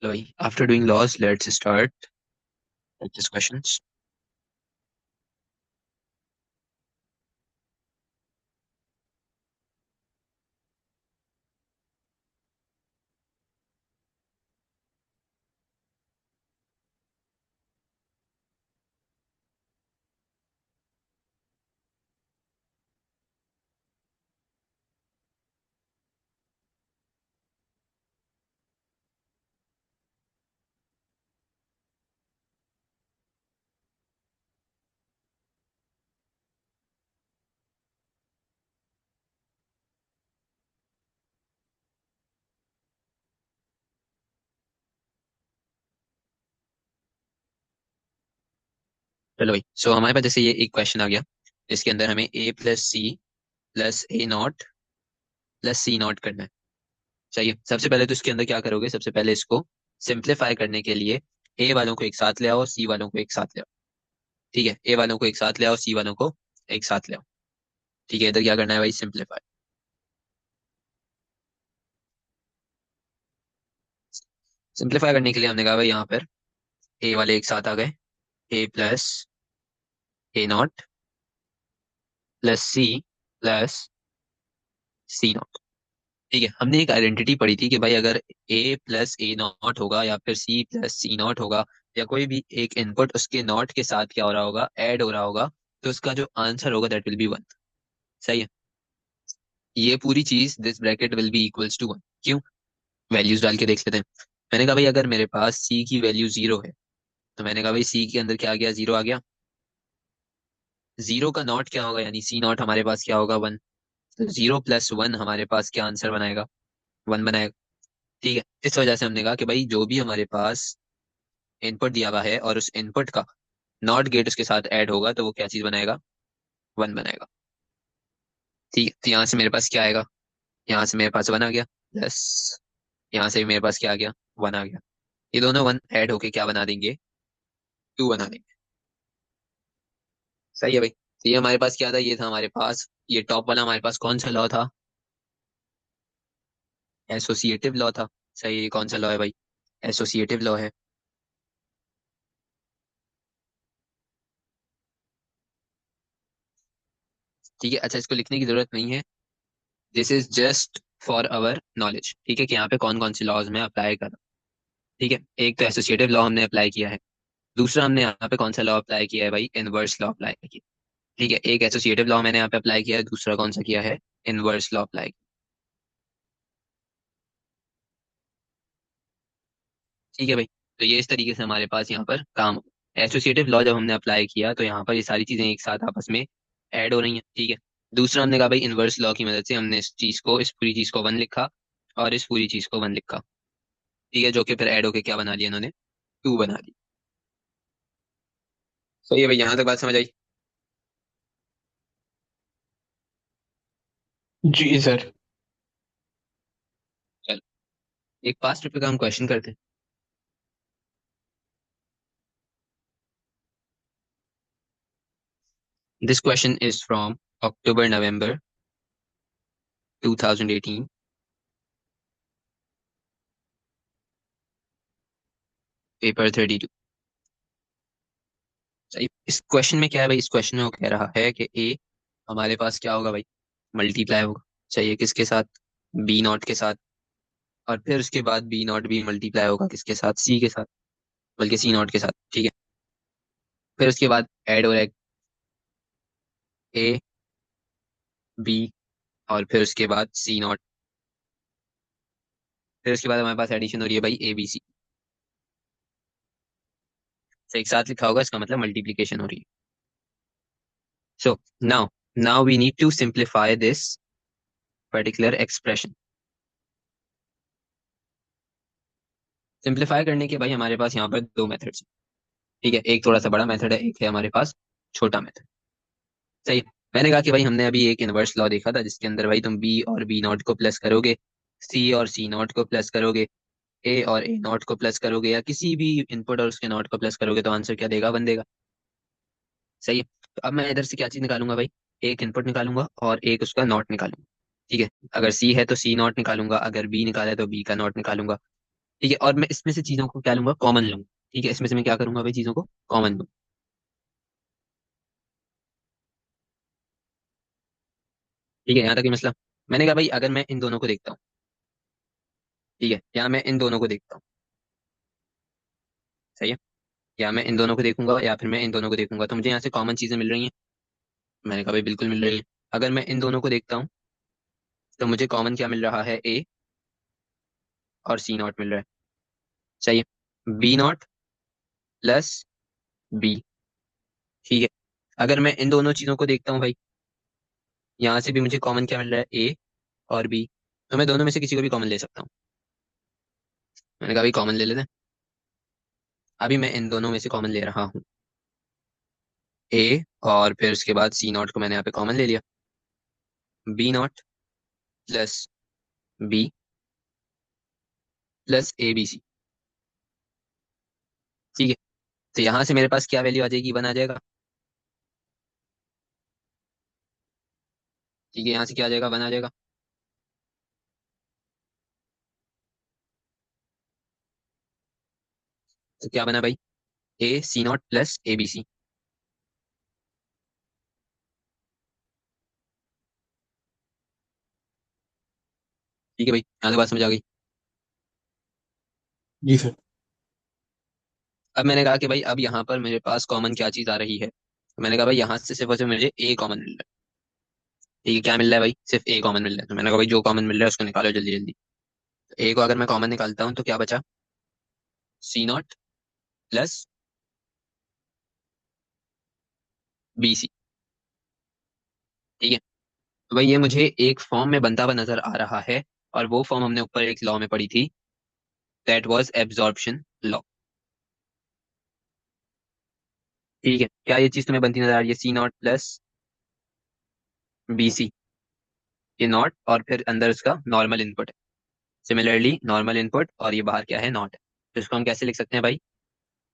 Chloe, after doing laws, let's start practice questions. चलो भाई, हमारे पास जैसे ये एक क्वेश्चन आ गया जिसके अंदर हमें a+c+a0 प्लस c0 करना है। चाहिए सबसे पहले तो इसके अंदर क्या करोगे, सबसे पहले इसको सिंप्लीफाई करने के लिए a वालों को एक साथ ले आओ, c वालों को एक साथ ले आओ। ठीक है, a वालों को एक साथ ले आओ, c वालों को एक साथ ले आओ। ठीक है, इधर क्या करना है भाई, सिंप्लीफाई। सिंप्लीफाई करने के लिए हमने कहा भाई यहाँ पर a वाले एक साथ आ गए, a+a0 प्लस c+c0। ठीक है, हमने एक आइडेंटिटी पढ़ी थी कि भाई अगर a+a0 होगा या फिर c+c0 होगा या कोई भी एक इनपुट उसके नॉट के साथ क्या हो रहा होगा, ऐड हो रहा होगा, तो उसका जो आंसर होगा दैट विल बी 1। सही है, ये पूरी चीज this bracket will be equals to 1। क्यों? वैल्यूज डाल के देख लेते हैं। मैंने कहा भाई अगर मेरे पास c की वैल्यू 0 है तो मैंने कहा भाई c के अंदर क्या आ गया, 0 आ गया। 0 का नॉट क्या होगा, यानी c0 हमारे पास क्या होगा, 1। तो 0+1 हमारे पास क्या आंसर बनाएगा, 1 बनाएगा। ठीक है, इस वजह से हमने कहा कि भाई जो भी हमारे पास इनपुट दिया हुआ है और उस इनपुट का नॉट गेट उसके साथ ऐड होगा तो वो क्या चीज बनाएगा, 1 बनाएगा। ठीक है, तो यहाँ से मेरे पास क्या आएगा, यहाँ से मेरे पास 1 आ गया, प्लस यहाँ से भी मेरे पास क्या आ गया, 1 आ गया। ये दोनों 1 ऐड होके क्या बना देंगे, 2 बना देंगे। सही है भाई, तो ये हमारे पास क्या था, ये था हमारे पास, ये टॉप वाला हमारे पास कौन सा लॉ था, एसोसिएटिव लॉ था। सही है, ये कौन सा लॉ है भाई, एसोसिएटिव लॉ है। ठीक है, अच्छा इसको लिखने की जरूरत नहीं है, this is just for our knowledge. ठीक है, कि यहाँ पे कौन कौन से लॉज में अप्लाई कर रहा हूं। ठीक है, एक तो एसोसिएटिव लॉ हमने अप्लाई किया है, दूसरा हमने यहाँ पे कौन सा लॉ अप्लाई किया है भाई, इनवर्स लॉ अप्लाई किया। ठीक है, एक एसोसिएटिव लॉ मैंने यहाँ पे अप्लाई किया है, दूसरा कौन सा किया है, इनवर्स लॉ अप्लाई। ठीक है भाई, तो ये इस तरीके से हमारे पास यहाँ पर काम हो। एसोसिएटिव लॉ जब हमने अप्लाई किया तो यहाँ पर ये सारी चीजें एक साथ आपस में ऐड हो रही हैं। ठीक है, दूसरा हमने कहा भाई इनवर्स लॉ की मदद से हमने इस पूरी चीज को 1 लिखा और इस पूरी चीज को 1 लिखा। ठीक है, जो कि फिर ऐड होके क्या बना लिया इन्होंने, 2 बना दी। सही है भाई, यहाँ तक बात समझ आई। जी सर। चलो, एक पास्ट पेपर का हम क्वेश्चन करते हैं। This question is from October November 2018, paper 32। सही, इस क्वेश्चन में क्या है भाई, इस क्वेश्चन में वो कह रहा है कि ए हमारे पास क्या होगा भाई, मल्टीप्लाई होगा। चाहिए किसके साथ, b0 के साथ। और फिर उसके बाद b0 भी मल्टीप्लाई होगा किसके साथ, c के साथ, बल्कि c0 के साथ। ठीक है, फिर उसके बाद ऐड हो रहा है a b और फिर उसके बाद c0। फिर उसके बाद हमारे पास एडिशन हो रही है भाई a b c। तो एक साथ लिखा होगा, इसका मतलब मल्टीप्लीकेशन हो रही है। So now now we need to simplify this particular expression. Simplify करने के भाई हमारे पास यहाँ पर दो मेथड्स हैं। ठीक है, एक थोड़ा सा बड़ा मेथड है, एक है हमारे पास छोटा मेथड। सही है? मैंने कहा कि भाई हमने अभी एक इनवर्स लॉ देखा था जिसके अंदर भाई तुम b और b0 को प्लस करोगे, c और c0 को प्लस करोगे, a और a0 को प्लस करोगे, या किसी भी इनपुट और उसके नॉट को प्लस करोगे तो आंसर क्या देगा, 1 देगा। सही है, तो अब मैं इधर से क्या चीज निकालूंगा भाई, एक इनपुट निकालूंगा और एक उसका नॉट निकालूंगा। ठीक है, अगर c है तो c0 निकालूंगा, अगर b निकाला है तो b का नॉट निकालूंगा। ठीक है, और मैं इसमें से चीजों को क्या लूंगा, कॉमन लूंगा। ठीक है, इसमें से मैं क्या करूंगा भाई, चीजों को कॉमन लूंगा। ठीक है, यहाँ तक ये मसला। मैंने कहा भाई अगर मैं इन दोनों को देखता हूँ, ठीक है, या मैं इन दोनों को देखता हूँ, सही है, या मैं इन दोनों को देखूंगा या फिर मैं इन दोनों को देखूंगा, तो मुझे यहाँ से कॉमन चीजें मिल रही हैं। मैंने कहा भाई बिल्कुल मिल रही है। अगर मैं इन दोनों को देखता हूँ तो मुझे कॉमन क्या मिल रहा है, ए और सी नॉट मिल रहा है, सही है, बी नॉट प्लस बी। ठीक है, अगर मैं इन दोनों चीजों को देखता हूँ भाई, यहाँ से भी मुझे कॉमन क्या मिल रहा है, ए और बी, तो मैं दोनों में से किसी को भी कॉमन ले सकता हूँ। मैंने कहा भाई कॉमन ले लेते हैं। अभी मैं इन दोनों में से कॉमन ले रहा हूँ, ए, और फिर उसके बाद सी नॉट को मैंने यहाँ पे कॉमन ले लिया, B not plus B plus A B C. ठीक है, तो यहाँ से मेरे पास क्या वैल्यू आ जाएगी, वन आ जाएगा। ठीक है, यहाँ से क्या आ जाएगा, वन आ जाएगा। तो क्या बना भाई, A C not plus A B C. ठीक है भाई, यहाँ तक बात समझ आ गई। जी सर। अब मैंने कहा कि भाई अब यहाँ पर मेरे पास कॉमन क्या चीज आ रही है, तो मैंने कहा भाई यहाँ से सिर्फ और सिर्फ मुझे ए कॉमन मिल रहा है। ठीक है, क्या मिल रहा है भाई, सिर्फ ए कॉमन मिल रहा है, तो मैंने कहा भाई जो कॉमन मिल रहा है उसको निकालो जल्दी जल्दी। तो ए को अगर मैं कॉमन निकालता हूँ तो क्या बचा, सी नॉट प्लस बी सी। ठीक है, तो भाई ये मुझे एक फॉर्म में बनता हुआ नजर आ रहा है, और वो फॉर्म हमने ऊपर एक लॉ में पढ़ी थी, दैट वाज एब्जॉर्प्शन लॉ। ठीक है, क्या ये चीज तुम्हें बनती नजर आ रही है, सी नॉट प्लस बी सी, ये नॉट और फिर अंदर उसका नॉर्मल इनपुट है, सिमिलरली नॉर्मल इनपुट, और ये बाहर क्या है, नॉट है। तो इसको हम कैसे लिख सकते हैं भाई,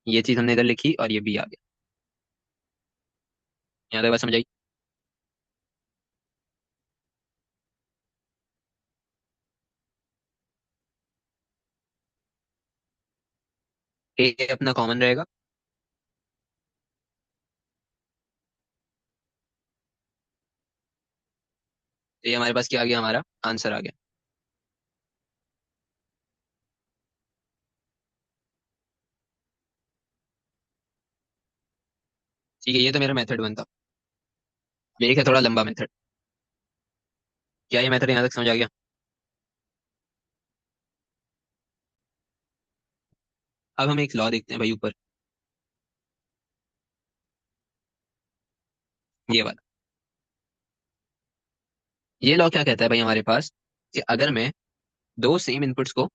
ये चीज हमने इधर लिखी और ये बी आ गया। यहाँ तक बात समझ आई। ए अपना कॉमन रहेगा, तो ये हमारे पास क्या आ गया, हमारा आंसर आ गया। ठीक है, ये तो मेरा मेथड बनता, ये एक है थोड़ा लंबा मेथड। क्या ये मेथड यहाँ तक समझ आ गया। अब हम एक लॉ देखते हैं भाई ऊपर, ये वाला। ये लॉ क्या कहता है भाई हमारे पास, कि अगर मैं दो सेम इनपुट्स को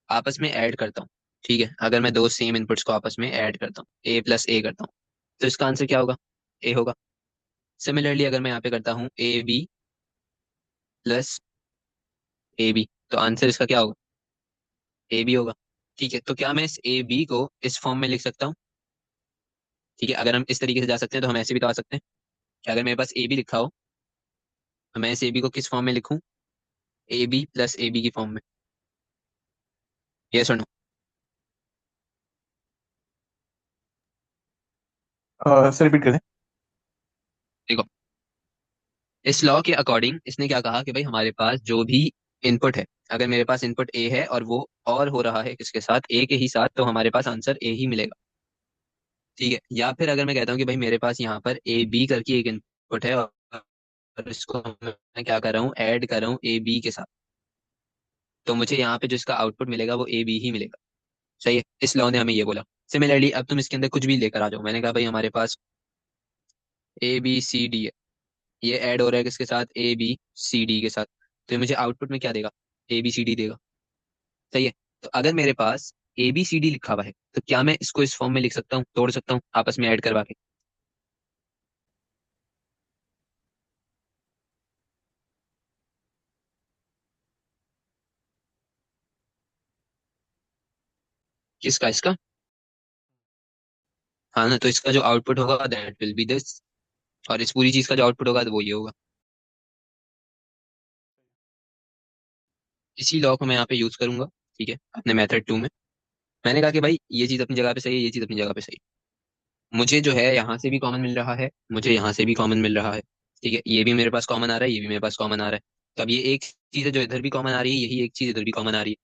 आपस में ऐड करता हूँ, ठीक है, अगर मैं दो सेम इनपुट्स को आपस में ऐड करता हूँ, ए प्लस ए करता हूँ, तो इसका आंसर क्या होगा, ए होगा। सिमिलरली अगर मैं यहाँ पे करता हूँ A B plus A B, तो आंसर इसका क्या होगा, ए बी होगा। ठीक है, तो क्या मैं इस ए बी को इस फॉर्म में लिख सकता हूँ। ठीक है, अगर हम इस तरीके से जा सकते हैं तो हम ऐसे भी तो आ सकते हैं, कि अगर मेरे पास ए बी लिखा हो तो मैं इस ए बी को किस फॉर्म में लिखूं, A B plus A B की फॉर्म में। ये सुनो, सर रिपीट कर दें। देखो, इस लॉ के अकॉर्डिंग इसने क्या कहा कि भाई हमारे पास जो भी इनपुट है, अगर मेरे पास इनपुट ए है और वो और हो रहा है किसके साथ, ए के ही साथ, तो हमारे पास आंसर ए ही मिलेगा। ठीक है, या फिर अगर मैं कहता हूँ कि भाई मेरे पास यहाँ पर ए बी करके एक इनपुट है, और इसको मैं क्या कर रहा हूँ, ऐड कर रहा हूँ ए बी के साथ, तो मुझे यहाँ पे जो इसका आउटपुट मिलेगा वो ए बी ही मिलेगा। सही है, इस लॉ ने हमें ये बोला। सिमिलरली अब तुम इसके अंदर कुछ भी लेकर आ जाओ, मैंने कहा भाई हमारे पास ए बी सी डी है, ये ऐड हो रहा है किसके साथ, ए बी सी डी के साथ, तो ये मुझे आउटपुट में क्या देगा, ए बी सी डी देगा। सही है, तो अगर मेरे पास ए बी सी डी लिखा हुआ है, तो क्या मैं इसको इस फॉर्म में लिख सकता हूँ, तोड़ सकता हूँ आपस में ऐड करवा के। किसका, इसका। हाँ ना, तो इसका जो आउटपुट होगा दैट विल बी दिस, और इस पूरी चीज का जो आउटपुट होगा तो वो ये होगा। इसी लॉ को मैं यहाँ पे यूज करूंगा, ठीक है, अपने मेथड 2 में मैंने कहा कि भाई ये चीज अपनी जगह पे सही है, ये चीज अपनी जगह पे सही है। मुझे जो है यहाँ से भी कॉमन मिल रहा है, मुझे यहाँ से भी कॉमन मिल रहा है। ठीक है, ये भी मेरे पास कॉमन आ रहा है, ये भी मेरे पास कॉमन आ रहा है। तो अब ये एक चीज है जो इधर भी कॉमन आ रही है, यही एक चीज इधर भी कॉमन आ रही है।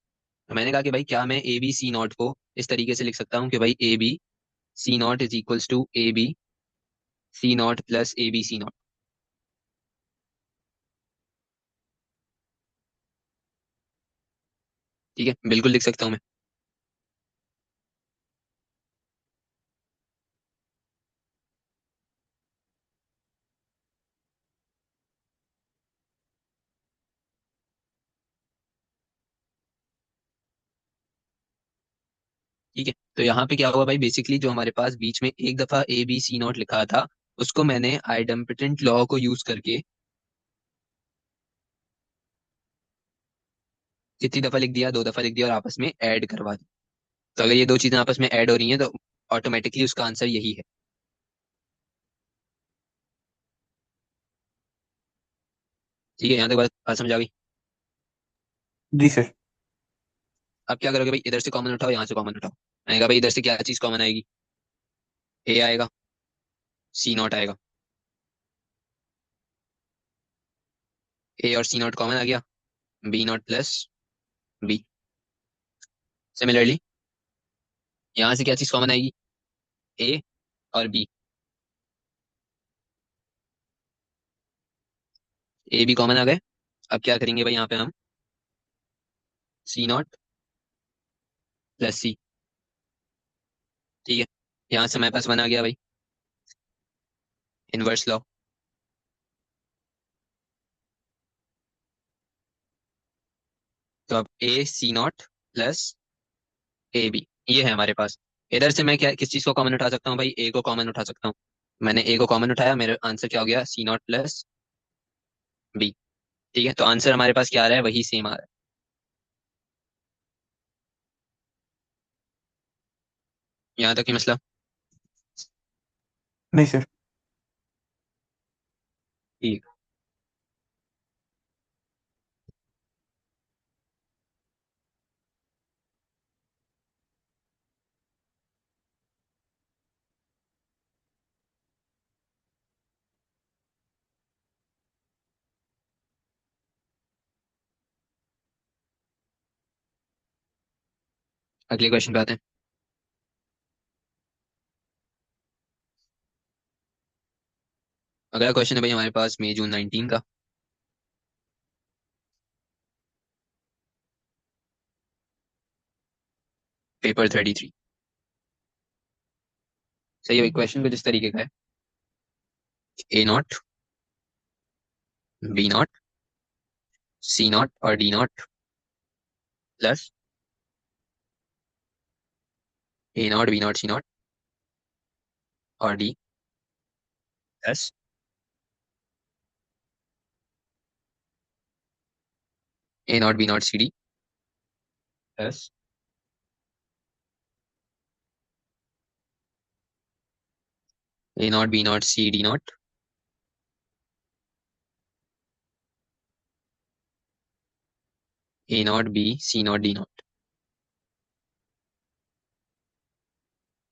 तो मैंने कहा कि भाई क्या मैं ए बी सी नॉट को इस तरीके से लिख सकता हूँ कि भाई A B C not is equals to A B C not plus A B C not. ठीक है, बिल्कुल लिख सकता हूँ मैं। ठीक है, तो यहाँ पे क्या हुआ भाई, बेसिकली जो हमारे पास बीच में एक दफा ए बी सी नॉट लिखा था, उसको मैंने आइडेम्पिटेंट लॉ को यूज करके कितनी दफा लिख दिया, 2 दफा लिख दिया और आपस में ऐड करवा दी। तो अगर ये दो चीजें आपस में ऐड हो रही हैं तो ऑटोमेटिकली उसका आंसर यही है। ठीक है, यहाँ तक बात समझ आ गई। जी सर। अब क्या करोगे भाई, इधर से कॉमन उठाओ, यहाँ से कॉमन उठाओ। मैंने कहा भाई इधर से क्या चीज कॉमन आएगी, ए आएगा, सी नॉट आएगा। ए और सी नॉट कॉमन आ गया, B not plus B. Similarly यहाँ से क्या चीज कॉमन आएगी, ए और बी। ए भी कॉमन आ गए। अब क्या करेंगे भाई यहाँ पे हम, सी नॉट प्लस सी। ठीक है, यहाँ से हमारे पास बना गया भाई इनवर्स लॉ। तो अब ए C not plus A B, ये है हमारे पास। इधर से मैं क्या किस चीज को कॉमन उठा सकता हूँ भाई, ए को कॉमन उठा सकता हूँ। मैंने ए को कॉमन उठाया, मेरा आंसर क्या हो गया, सी नॉट प्लस बी। ठीक है, तो आंसर हमारे पास क्या आ रहा है, वही सेम आ रहा है। यहाँ तक की मसला। नहीं सर। ठीक। अगले क्वेश्चन पे आते हैं। अगला क्वेश्चन है भाई हमारे पास मई जून 19 का, पेपर 33। सही है भाई, क्वेश्चन कुछ इस तरीके का है, A not B not C not और D not plus A not B not C not और D plus A not B not C D plus A not B not C D not A not B C not D not.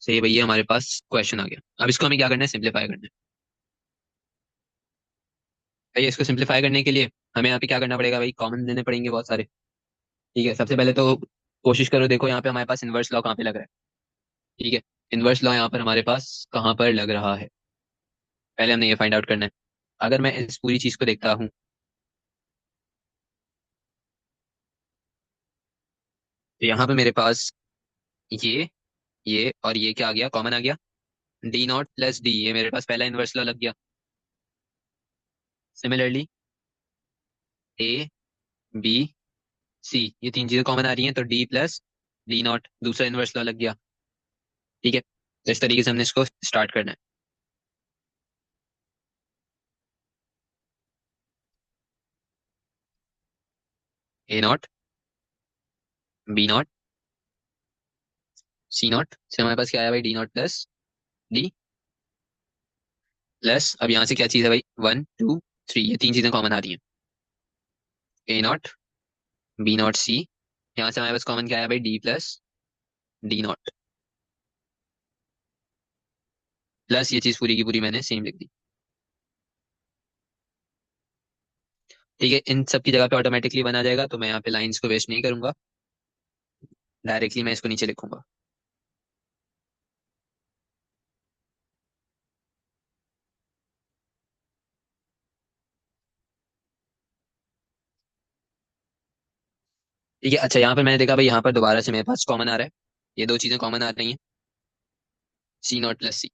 सही है भैया, हमारे पास question आ गया। अब इसको हमें क्या करना है, सिंप्लीफाई करना है। भैया इसको सिंप्लीफाई करने के लिए हमें यहाँ पे क्या करना पड़ेगा भाई, कॉमन लेने पड़ेंगे बहुत सारे। ठीक है, सबसे पहले तो कोशिश करो, देखो यहाँ पे हमारे पास इनवर्स लॉ कहाँ पे लग रहा है। ठीक है, इनवर्स लॉ यहाँ पर हमारे पास कहाँ पर लग रहा है, पहले हमने ये फाइंड आउट करना है। अगर मैं इस पूरी चीज को देखता हूँ, तो यहाँ पे मेरे पास ये ये और ये क्या आ गया, कॉमन आ गया, डी नॉट प्लस डी, ये मेरे पास पहला इनवर्स लॉ लग गया। सिमिलरली ए बी सी, ये तीन चीजें कॉमन आ रही हैं, तो डी प्लस डी नॉट दूसरा इनवर्स लॉ लग गया। ठीक है, तो इस तरीके से हमने इसको स्टार्ट करना है। A not B not C not से हमारे पास क्या आया भाई, D not plus D plus, अब यहाँ से क्या चीज है भाई, 1 2 3, ये तीन चीजें कॉमन आ रही हैं, ए नॉट बी नॉट सी यहाँ से हमारे पास कॉमन क्या है भाई, D plus D not, plus ये चीज पूरी की पूरी मैंने सेम लिख दी। ठीक है, इन सब की जगह पे ऑटोमेटिकली बना जाएगा, तो मैं यहाँ पे लाइंस को वेस्ट नहीं करूंगा, डायरेक्टली मैं इसको नीचे लिखूंगा। ठीक है, अच्छा यहाँ पर मैंने देखा भाई, यहाँ पर दोबारा से मेरे पास कॉमन आ रहा है, ये दो चीजें कॉमन आ रही हैं, सी नॉट प्लस सी।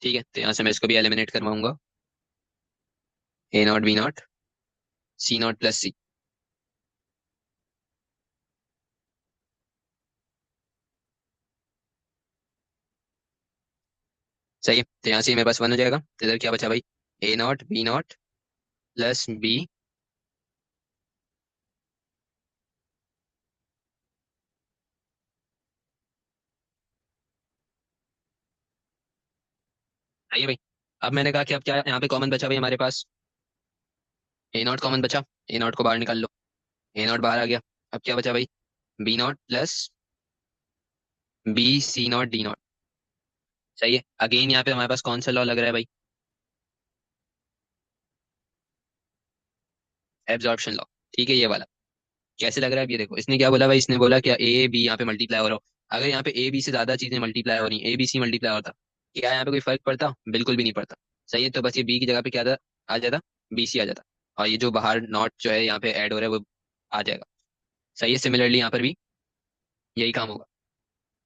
ठीक है, तो यहाँ से मैं इसको भी एलिमिनेट करवाऊंगा, A not B not C not plus C. सही है, तो यहाँ से मेरे पास वन हो जाएगा, तो इधर क्या बचा भाई, A not B not plus B. सही है भाई। अब मैंने कहा कि अब क्या यहाँ पे कॉमन बचा भाई हमारे पास, ए नॉट कॉमन बचा, ए नॉट को बाहर निकाल लो, ए नॉट बाहर आ गया। अब क्या बचा भाई, B not plus B C not D not. सही है, अगेन यहाँ पे हमारे पास कौन सा लॉ लग रहा है भाई, एब्जॉर्प्शन लॉ। ठीक है, ये वाला कैसे लग रहा है, अब ये देखो, इसने क्या बोला भाई, इसने बोला क्या ए बी यहाँ पे मल्टीप्लाई हो रहा हो, अगर यहाँ पे ए बी से ज्यादा चीजें मल्टीप्लाई हो रही, ए बी सी मल्टीप्लाई होता, क्या यहाँ पे कोई फर्क पड़ता, बिल्कुल भी नहीं पड़ता। सही है, तो बस ये बी की जगह पे क्या था, आ जाता, बी सी आ जाता, और ये जो बाहर नॉट जो है यहाँ पे ऐड हो रहा है वो आ जाएगा। सही है, सिमिलरली यहाँ पर भी यही काम होगा,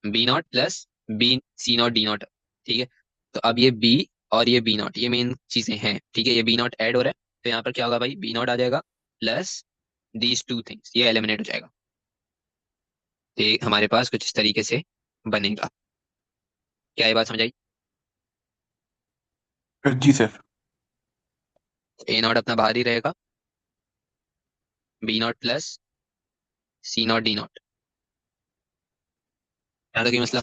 B not plus B C not D not. ठीक है, तो अब ये बी और ये बी नॉट, ये मेन चीजें हैं। ठीक है, ये बी नॉट ऐड हो रहा है, तो यहाँ पर क्या होगा भाई, बी नॉट आ जाएगा प्लस दीज टू थिंग्स, ये एलिमिनेट हो जाएगा। ये हमारे पास कुछ इस तरीके से बनेगा। क्या ये बात समझ आई। जी सर। ए नॉट अपना बाहर ही रहेगा, B not plus C not D not. याद है कि मसला।